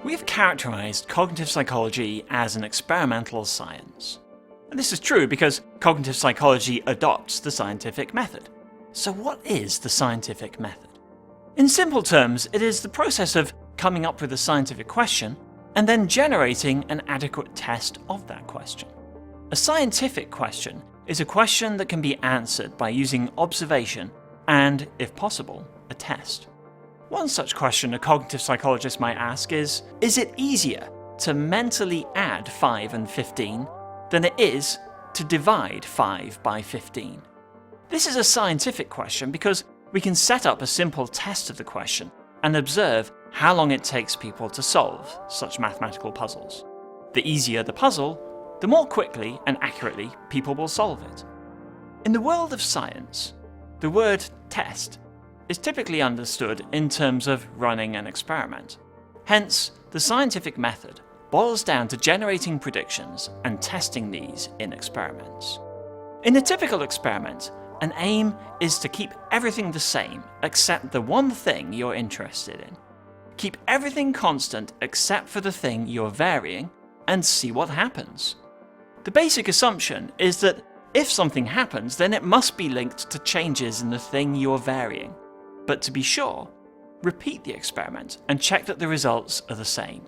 We've characterized cognitive psychology as an experimental science. And this is true because cognitive psychology adopts the scientific method. So what is the scientific method? In simple terms, it is the process of coming up with a scientific question and then generating an adequate test of that question. A scientific question is a question that can be answered by using observation and, if possible, a test. One such question a cognitive psychologist might ask is it easier to mentally add 5 and 15 than it is to divide 5 by 15? This is a scientific question because we can set up a simple test of the question and observe how long it takes people to solve such mathematical puzzles. The easier the puzzle, the more quickly and accurately people will solve it. In the world of science, the word test is typically understood in terms of running an experiment. Hence, the scientific method boils down to generating predictions and testing these in experiments. In a typical experiment, an aim is to keep everything the same except the one thing you're interested in. Keep everything constant except for the thing you're varying and see what happens. The basic assumption is that if something happens, then it must be linked to changes in the thing you're varying. But to be sure, repeat the experiment and check that the results are the same.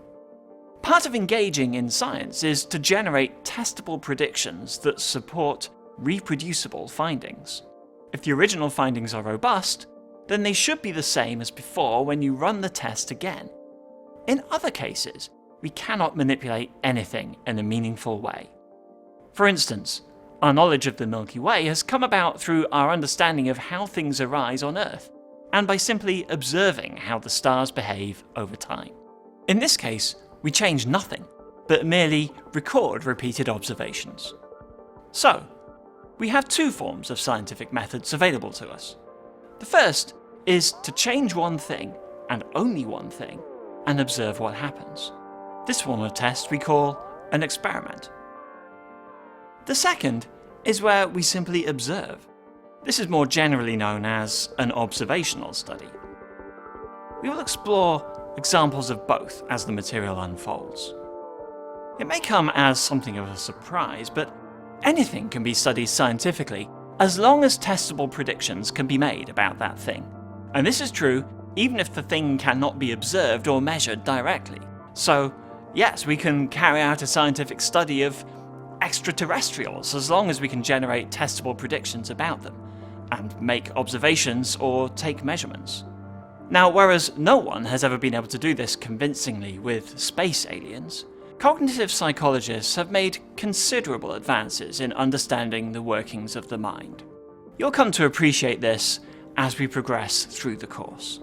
Part of engaging in science is to generate testable predictions that support reproducible findings. If the original findings are robust, then they should be the same as before when you run the test again. In other cases, we cannot manipulate anything in a meaningful way. For instance, our knowledge of the Milky Way has come about through our understanding of how things arise on Earth, and by simply observing how the stars behave over time. In this case, we change nothing, but merely record repeated observations. So, we have two forms of scientific methods available to us. The first is to change one thing, and only one thing, and observe what happens. This form of test we call an experiment. The second is where we simply observe. This is more generally known as an observational study. We will explore examples of both as the material unfolds. It may come as something of a surprise, but anything can be studied scientifically as long as testable predictions can be made about that thing. And this is true even if the thing cannot be observed or measured directly. So, yes, we can carry out a scientific study of extraterrestrials as long as we can generate testable predictions about them, and make observations or take measurements. Now, whereas no one has ever been able to do this convincingly with space aliens, cognitive psychologists have made considerable advances in understanding the workings of the mind. You'll come to appreciate this as we progress through the course.